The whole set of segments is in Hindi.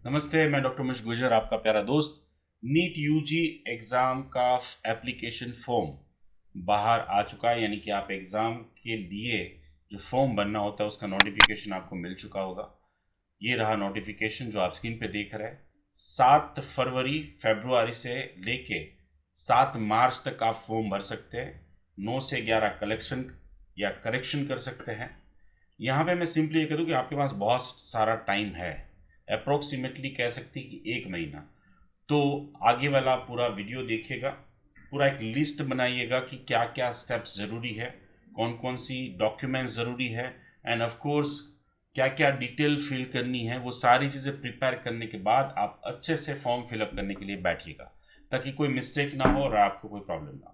नमस्ते, मैं डॉक्टर मुश गुजर, आपका प्यारा दोस्त। नीट यूजी एग्ज़ाम का एप्लीकेशन फॉर्म बाहर आ चुका है, यानी कि आप एग्ज़ाम के लिए जो फॉर्म बनना होता है उसका नोटिफिकेशन आपको मिल चुका होगा। ये रहा नोटिफिकेशन जो आप स्क्रीन पे देख रहे हैं। 7 फरवरी फरवरी से लेके 7 मार्च तक आप फॉर्म भर सकते हैं। 9 से 11 कलेक्शन या करेक्शन कर सकते हैं। यहाँ पे मैं सिंपली ये कह दूँ कि आपके पास बहुत सारा टाइम है, अप्रोक्सीमेटली कह सकते हैं कि 1 महीना। तो आगे वाला पूरा वीडियो देखिएगा, पूरा एक लिस्ट बनाइएगा कि क्या क्या स्टेप्स ज़रूरी है, कौन कौन सी डॉक्यूमेंट्स ज़रूरी है, एंड ऑफ कोर्स क्या क्या डिटेल फिल करनी है। वो सारी चीज़ें प्रिपेयर करने के बाद आप अच्छे से फॉर्म फिलअप करने के लिए बैठिएगा, ताकि कोई मिस्टेक ना हो और आपको कोई प्रॉब्लम ना हो।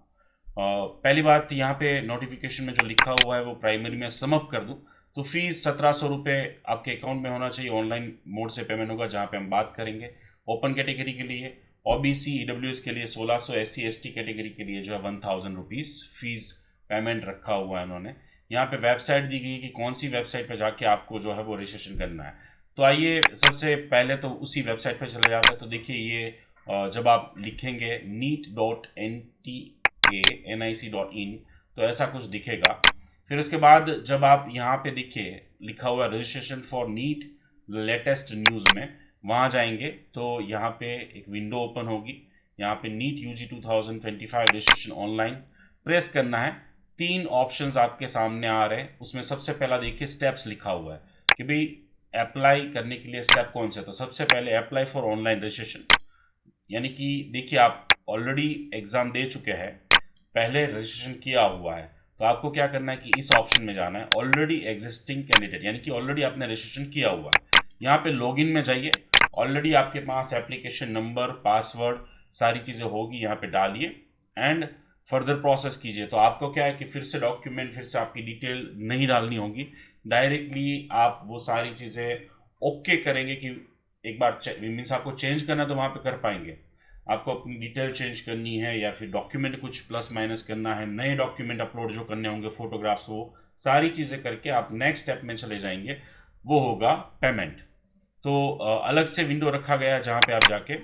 पहली बात, यहाँ पे नोटिफिकेशन में जो लिखा हुआ है वो प्राइमरी में समअप कर दूँ तो फीस 1700 रुपये आपके अकाउंट में होना चाहिए। ऑनलाइन मोड से पेमेंट होगा, जहाँ पे हम बात करेंगे ओपन कैटेगरी के लिए, ओबीसी ईडब्ल्यूएस के लिए 1600, एससी एसटी कैटेगरी के लिए जो है 1000 रुपीज़ फीस पेमेंट रखा हुआ है उन्होंने। यहाँ पे वेबसाइट दी गई कि कौन सी वेबसाइट पे जाके आपको जो है वो रजिस्ट्रेशन करना है। तो आइए सबसे पहले तो उसी वेबसाइट पे चले जाते हैं। तो देखिए ये जब आप लिखेंगे neet.nta.nic.in तो ऐसा कुछ दिखेगा। फिर उसके बाद जब आप यहाँ पे देखिए लिखा हुआ registration for NEET latest news में, वहाँ जाएंगे तो यहाँ पे एक विंडो ओपन होगी। यहाँ पे NEET UG 2025 registration online press करना है। 3 ऑप्शंस आपके सामने आ रहे हैं। उसमें सबसे पहला देखिए स्टेप्स लिखा हुआ है कि भाई अप्लाई करने के लिए स्टेप कौन से। तो सबसे पहले अप्लाई फॉर ऑनलाइन रजिस्ट्रेशन, यानी कि देखिए आप ऑलरेडी एग्ज़ाम दे चुके हैं, पहले रजिस्ट्रेशन किया हुआ है, तो आपको क्या करना है कि इस ऑप्शन में जाना है ऑलरेडी एग्जिस्टिंग कैंडिडेट, यानी कि ऑलरेडी आपने रजिस्ट्रेशन किया हुआ है। यहाँ पे लॉगिन में जाइए, ऑलरेडी आपके पास एप्लीकेशन नंबर, पासवर्ड, सारी चीज़ें होगी, यहाँ पे डालिए एंड फर्दर प्रोसेस कीजिए। तो आपको क्या है कि फिर से डॉक्यूमेंट, फिर से आपकी डिटेल नहीं डालनी होगी, डायरेक्टली आप वो सारी चीज़ें ओके करेंगे कि एक बार मीन्स आपको चेंज करना है तो वहाँ पे कर पाएंगे। आपको अपनी डिटेल चेंज करनी है या फिर डॉक्यूमेंट कुछ प्लस माइनस करना है, नए डॉक्यूमेंट अपलोड जो करने होंगे, फोटोग्राफ्स, वो सारी चीज़ें करके आप नेक्स्ट स्टेप में चले जाएंगे, वो होगा पेमेंट। तो अलग से विंडो रखा गया है जहाँ पे आप जाके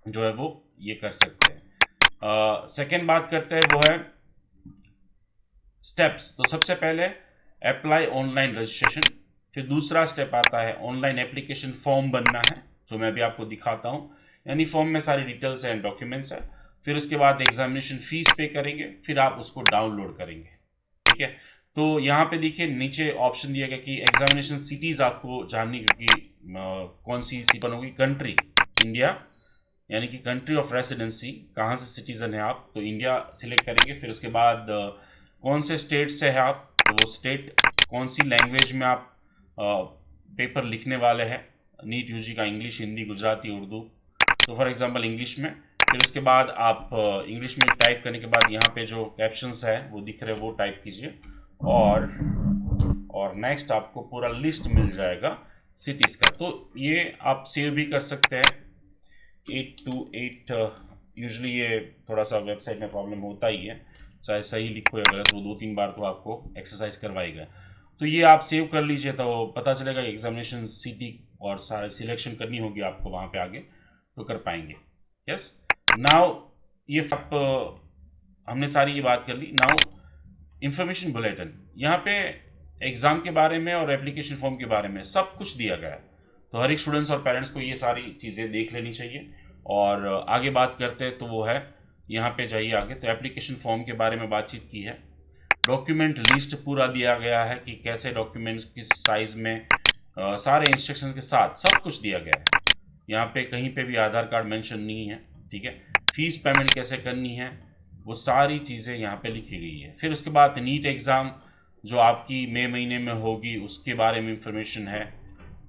जो है वो ये कर सकते हैं। सेकेंड बात करते हैं वो है स्टेप्स। तो सबसे पहले अप्लाई ऑनलाइन रजिस्ट्रेशन, फिर दूसरा स्टेप आता है ऑनलाइन एप्लीकेशन फॉर्म बनना है, जो मैं अभी आपको दिखाता हूँ। यानी फॉर्म में सारी डिटेल्स हैं, डॉक्यूमेंट्स है। फिर उसके बाद एग्जामिनेशन फीस पे करेंगे, फिर आप उसको डाउनलोड करेंगे। ठीक है, तो यहाँ पे देखिए नीचे ऑप्शन दिया गया कि एग्जामिनेशन सिटीज आपको जाननी, क्योंकि कौन सी सिटी बनोगी, कंट्री इंडिया, यानी कि कंट्री ऑफ रेसिडेंसी, कहाँ से सिटीज़न है आप, तो इंडिया सिलेक्ट करेंगे। फिर उसके बाद कौन से स्टेट से है आप, तो वो स्टेट, कौन सी लैंग्वेज में आप पेपर लिखने वाले हैं, नीट यूजी का इंग्लिश, हिंदी, गुजराती, उर्दू, तो फॉर एग्जांपल इंग्लिश में। फिर उसके बाद आप इंग्लिश में टाइप करने के बाद यहाँ पे जो कैप्शंस है वो दिख रहे हैं वो टाइप कीजिए, और नेक्स्ट आपको पूरा लिस्ट मिल जाएगा सिटीज़ का। तो ये आप सेव भी कर सकते हैं 8 to 8। यूजली ये थोड़ा सा वेबसाइट में प्रॉब्लम होता ही है, चाहे सही लिखो या गलत, वो 2-3 बार तो आपको एक्सरसाइज करवाएगा। तो ये आप सेव कर लीजिए, तो पता चलेगा एग्जामिनेशन सिटी और सारे सिलेक्शन करनी होगी आपको वहाँ पे आगे, तो कर पाएंगे। यस, नाउ ये आप हमने सारी ये बात कर ली। नाउ इंफॉर्मेशन बुलेटिन, यहाँ पे एग्ज़ाम के बारे में और एप्लीकेशन फॉर्म के बारे में सब कुछ दिया गया है। तो हर एक स्टूडेंट्स और पेरेंट्स को ये सारी चीज़ें देख लेनी चाहिए। और आगे बात करते हैं तो वो है, यहाँ पे जाइए आगे, तो एप्लीकेशन फॉर्म के बारे में बातचीत की है। डॉक्यूमेंट लिस्ट पूरा दिया गया है कि कैसे डॉक्यूमेंट्स किस साइज़ में, सारे इंस्ट्रक्शंस के साथ सब कुछ दिया गया है। यहाँ पे कहीं पे भी आधार कार्ड मेंशन नहीं है। ठीक है, फीस पेमेंट कैसे करनी है, वो सारी चीज़ें यहाँ पे लिखी गई है। फिर उसके बाद नीट एग्ज़ाम जो आपकी मई महीने में होगी उसके बारे में इंफॉर्मेशन है,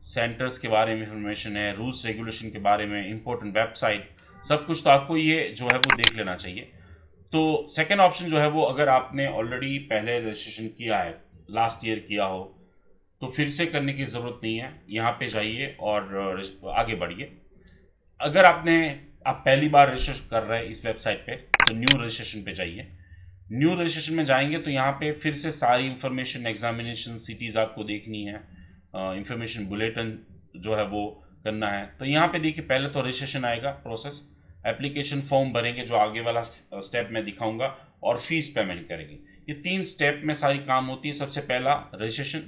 सेंटर्स के बारे में इंफॉर्मेशन है, रूल्स रेगुलेशन के बारे में, इंपॉर्टेंट वेबसाइट, सब कुछ तो आपको ये जो है वो देख लेना चाहिए। तो सेकेंड ऑप्शन जो है वो, अगर आपने ऑलरेडी पहले रजिस्ट्रेशन किया है, लास्ट ईयर किया हो, तो फिर से करने की ज़रूरत नहीं है, यहाँ पे जाइए और आगे बढ़िए। अगर आप पहली बार रजिस्ट्रेशन कर रहे हैं इस वेबसाइट पे, तो न्यू रजिस्ट्रेशन पे जाइए। न्यू रजिस्ट्रेशन में जाएंगे तो यहाँ पे फिर से सारी इंफॉर्मेशन, एग्जामिनेशन सिटीज़ आपको देखनी है, इंफॉर्मेशन बुलेटिन जो है वो करना है। तो यहाँ पे देखिए पहले तो रजिस्ट्रेशन आएगा प्रोसेस, एप्लीकेशन फॉर्म भरेंगे जो आगे वाला स्टेप मैं दिखाऊंगा, और फीस पेमेंट करेंगे। ये 3 स्टेप में सारी काम होती है। सबसे पहला रजिस्ट्रेशन,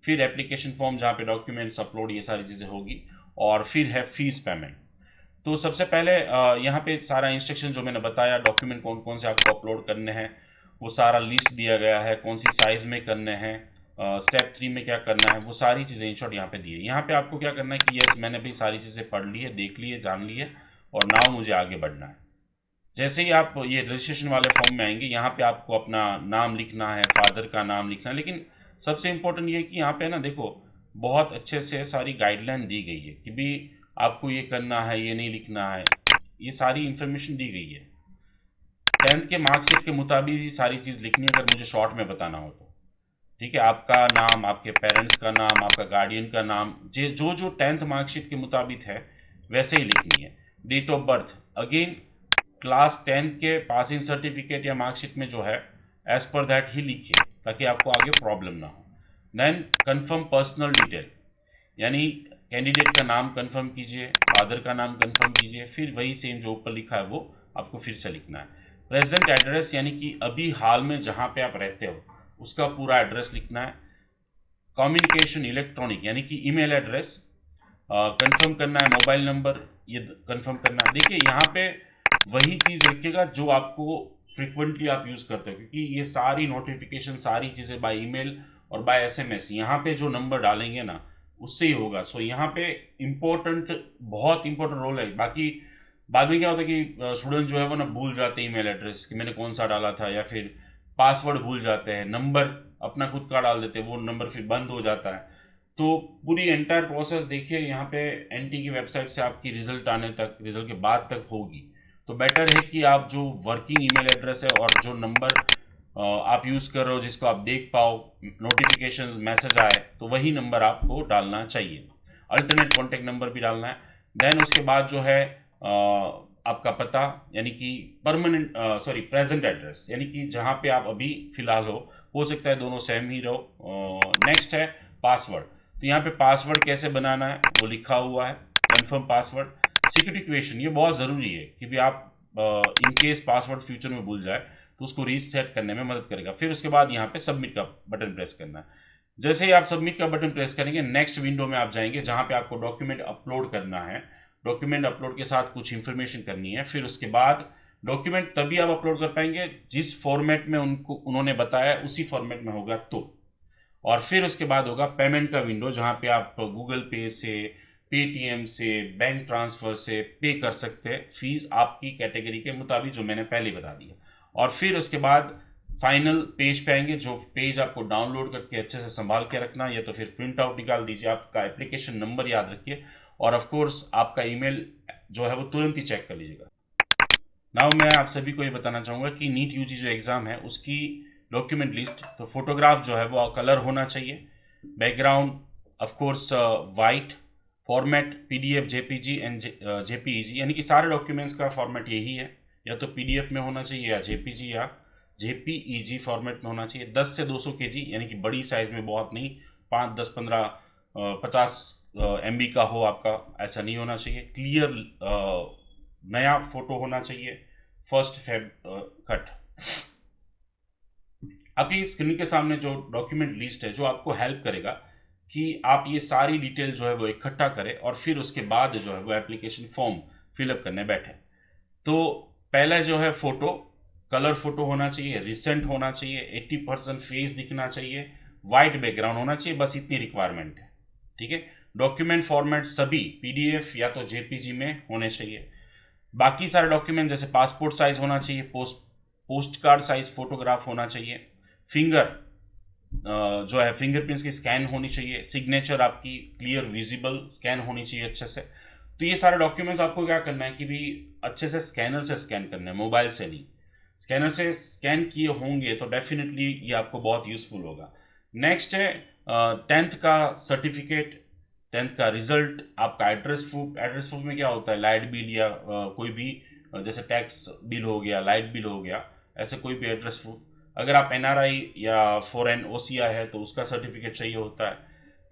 फिर एप्लीकेशन फॉर्म जहाँ पे डॉक्यूमेंट्स अपलोड ये सारी चीज़ें होगी, और फिर है फीस पेमेंट। तो सबसे पहले यहाँ पे सारा इंस्ट्रक्शन जो मैंने बताया, डॉक्यूमेंट कौन कौन से आपको अपलोड करने हैं वो सारा लिस्ट दिया गया है, कौन सी साइज़ में करने हैं, स्टेप 3 में क्या करना है, वो सारी चीज़ें इन शॉर्ट यहाँ पे दी है। यहाँ पे आपको क्या करना है कि यस मैंने भी सारी चीज़ें पढ़ ली है, देख ली है, जान ली है, और नाउ मुझे आगे बढ़ना है। जैसे ही आप ये रजिस्ट्रेशन वाले फॉर्म में आएंगे, यहाँ पे आपको अपना नाम लिखना है, फादर का नाम लिखना है। लेकिन सबसे इम्पोर्टेंट ये है कि यहाँ पे ना देखो बहुत अच्छे से सारी गाइडलाइन दी गई है कि भी आपको ये करना है, ये नहीं लिखना है, ये सारी इन्फॉर्मेशन दी गई है। 10th के मार्कशीट के मुताबिक ही सारी चीज़ लिखनी है, अगर मुझे शॉर्ट में बताना हो तो। ठीक है, आपका नाम, आपके पेरेंट्स का नाम, आपका गार्डियन का नाम, जो जो 10th मार्कशीट के मुताबिक है वैसे ही लिखनी है। Date of birth again class 10th के पासिंग सर्टिफिकेट या मार्कशीट में जो है एज पर दैट ही लिखिए, ताकि आपको आगे प्रॉब्लम ना हो। देन कंफर्म पर्सनल डिटेल, यानी कैंडिडेट का नाम कंफर्म कीजिए, फादर का नाम कंफर्म कीजिए, फिर वही सेम जो ऊपर लिखा है वो आपको फिर से लिखना है। प्रेजेंट एड्रेस, यानी कि अभी हाल में जहाँ पे आप रहते हो उसका पूरा एड्रेस लिखना है। कम्युनिकेशन इलेक्ट्रॉनिक, यानी कि ईमेल एड्रेस कंफर्म करना है, मोबाइल नंबर ये कंफर्म करना है। देखिए यहाँ पे वही चीज़ लिखिएगा जो आपको फ्रिक्वेंटली आप यूज़ करते हो, क्योंकि ये सारी नोटिफिकेशन सारी चीज़ें बाय ईमेल और बाय एसएमएस यहाँ पे जो नंबर डालेंगे ना उससे ही होगा। सो यहाँ पे इम्पोर्टेंट, बहुत इंपॉर्टेंट रोल है। बाकी बाद में क्या होता है कि स्टूडेंट जो है वो ना भूल जाते हैं ईमेल एड्रेस कि मैंने कौन सा डाला था, या फिर पासवर्ड भूल जाते हैं, नंबर अपना खुद का डाल देते हैं, वो नंबर फिर बंद हो जाता है। तो पूरी एंटायर प्रोसेस देखिए यहाँ पे एनटी की वेबसाइट से आपकी रिजल्ट आने तक, रिजल्ट के बाद तक होगी। तो बेटर है कि आप जो वर्किंग ईमेल एड्रेस है और जो नंबर आप यूज़ कर रहे हो जिसको आप देख पाओ, नोटिफिकेशंस मैसेज आए, तो वही नंबर आपको डालना चाहिए। अल्टरनेट कॉन्टेक्ट नंबर भी डालना है। देन उसके बाद जो है आपका पता, यानी कि परमानेंट प्रेजेंट एड्रेस, यानी कि जहाँ पे आप अभी फिलहाल हो सकता है दोनों सेम ही रहो। नेक्स्ट है पासवर्ड। तो यहाँ पे पासवर्ड कैसे बनाना है वो लिखा हुआ है, कंफर्म पासवर्ड। सिक्योरिटी क्वेश्चन ये बहुत ज़रूरी है कि भी आप इन केस पासवर्ड फ्यूचर में भूल जाए तो उसको रीसेट करने में मदद करेगा। फिर उसके बाद यहाँ पे सबमिट का बटन प्रेस करना है। जैसे ही आप सबमिट का बटन प्रेस करेंगे, नेक्स्ट विंडो में आप जाएंगे जहाँ पे आपको डॉक्यूमेंट अपलोड करना है। डॉक्यूमेंट अपलोड के साथ कुछ इन्फॉर्मेशन करनी है। फिर उसके बाद डॉक्यूमेंट तभी आप अपलोड कर पाएंगे जिस फॉर्मेट में उन्होंने बताया उसी फॉर्मेट में होगा तो। और फिर उसके बाद होगा पेमेंट का विंडो, जहाँ पे आप गूगल पे से, पेटीएम से, बैंक ट्रांसफ़र से पे कर सकते हैं फीस आपकी कैटेगरी के मुताबिक, जो मैंने पहले बता दिया। और फिर उसके बाद फाइनल पेज पे आएंगे, जो पेज आपको डाउनलोड करके अच्छे से संभाल के रखना, या तो फिर प्रिंट आउट निकाल दीजिए। आपका एप्लीकेशन नंबर याद रखिए, और ऑफ कोर्स आपका ईमेल जो है वो तुरंत ही चेक कर लीजिएगा। नाउ मैं आप सभी को ये बताना चाहूँगा कि नीट यूजी जो एग्ज़ाम है उसकी डॉक्यूमेंट लिस्ट, तो फोटोग्राफ जो है वो कलर होना चाहिए, background of course white, format PDF, JPG and JPEG, यानी कि सारे डॉक्यूमेंट्स का फॉर्मेट यही है, या तो पीडीएफ में होना चाहिए या जेपीजी या जेपीईजी फॉर्मेट में होना चाहिए। 10 से 200 केजी, यानी कि बड़ी साइज़ में, बहुत नहीं, 5, 10, 15, 50 MB का हो आपका, ऐसा नहीं होना चाहिए। क्लियर नया फोटो होना चाहिए, फर्स्ट फेब कट। आपकी स्क्रीन के सामने जो डॉक्यूमेंट लिस्ट है जो आपको हेल्प करेगा कि आप ये सारी डिटेल जो है वो इकट्ठा करें और फिर उसके बाद जो है वो एप्लीकेशन फॉर्म फिलअप करने बैठे। तो पहला जो है फोटो, कलर फोटो होना चाहिए, रिसेंट होना चाहिए, 80% फेस दिखना चाहिए, वाइट बैकग्राउंड होना चाहिए, बस इतनी रिक्वायरमेंट है। ठीक है, डॉक्यूमेंट फॉर्मेट सभी पीडीएफ या तो जेपीजी में होने चाहिए। बाकी सारे डॉक्यूमेंट जैसे पासपोर्ट साइज होना चाहिए, पोस्ट कार्ड साइज फोटोग्राफ होना चाहिए, फिंगर जो है फिंगरप्रिंट्स की स्कैन होनी चाहिए, सिग्नेचर आपकी क्लियर विजिबल स्कैन होनी चाहिए अच्छे से। तो ये सारे डॉक्यूमेंट्स आपको क्या करना है कि भी अच्छे से स्कैनर से स्कैन करना है, मोबाइल से नहीं। स्कैनर से स्कैन किए होंगे तो डेफिनेटली ये आपको बहुत यूज़फुल होगा। नेक्स्ट है 10th का सर्टिफिकेट, 10th का रिजल्ट, आपका एड्रेस प्रूफ। एड्रेस प्रूफ में क्या होता है, लाइट बिल या कोई भी जैसे टैक्स बिल हो गया, लाइट बिल हो गया, ऐसे कोई भी एड्रेस प्रूफ। अगर आप एनआरआई या फॉरेन ओसीआई है तो उसका सर्टिफिकेट चाहिए होता है।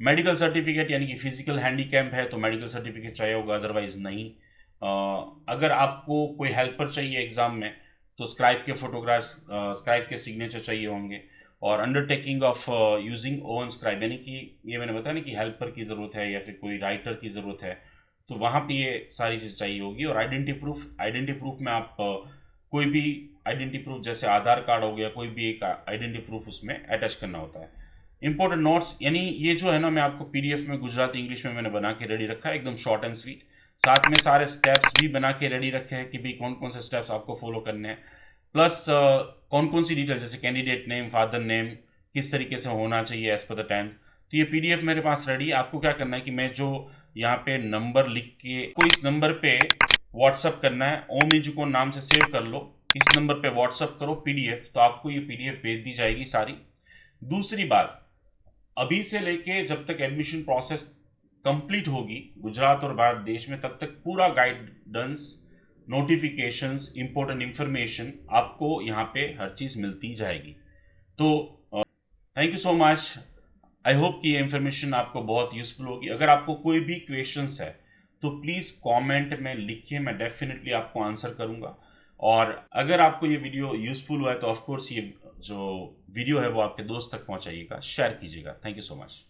मेडिकल सर्टिफिकेट यानी कि फिजिकल हैंडीकैप है तो मेडिकल सर्टिफिकेट चाहिए होगा, अदरवाइज नहीं। अगर आपको कोई हेल्पर चाहिए एग्ज़ाम में तो स्क्राइब के फोटोग्राफ्स, स्क्राइब के सिग्नेचर चाहिए होंगे। और undertaking of using oven scribe, यानी कि ये मैंने बताया ना कि हेल्पर की ज़रूरत है या फिर कोई राइटर की ज़रूरत है, तो वहाँ पे ये सारी चीज़ चाहिए होगी। और आइडेंटिटी प्रूफ में आप कोई भी आइडेंटिटी प्रूफ जैसे आधार कार्ड हो गया, कोई भी एक आइडेंटिटी प्रूफ उसमें अटैच करना होता है। इंपॉर्टेंट नोट्स, यानी ये जो है ना, मैं आपको पीडीएफ में गुजराती इंग्लिश में मैंने बना के रेडी रखा है, एकदम शॉर्ट एंड स्वीट। साथ में सारे स्टेप्स भी बना के रेडी रखे हैं कि भाई कौन कौन से स्टेप्स आपको फॉलो करने हैं, प्लस कौन कौन सी डिटेल जैसे कैंडिडेट नेम, फादर नेम किस तरीके से होना चाहिए एज पर द टाइम। तो ये पीडीएफ मेरे पास रेडी है। आपको क्या करना है कि मैं जो यहाँ पे नंबर लिख के को इस नंबर पे व्हाट्सअप करना है, ओम एजुको नाम से सेव कर लो, इस नंबर पे व्हाट्सअप करो पीडीएफ, तो आपको ये पीडीएफ भेज दी जाएगी सारी। दूसरी बात, अभी से लेके जब तक एडमिशन प्रोसेस कंप्लीट होगी गुजरात और भारत देश में, तब तक पूरा गाइडेंस, नोटिफिकेशंस, इंपॉर्टेंट इंफॉर्मेशन आपको यहाँ पे हर चीज़ मिलती जाएगी। तो thank you so much. I hope कि ये इन्फॉर्मेशन आपको बहुत यूजफुल होगी। अगर आपको कोई भी क्वेश्चंस है तो प्लीज़ कमेंट में लिखिए, मैं डेफिनेटली आपको आंसर करूँगा। और अगर आपको ये वीडियो यूजफुल हुआ है तो ऑफकोर्स ये जो वीडियो है वो आपके दोस्त तक पहुँचाइएगा, शेयर कीजिएगा। Thank you so much.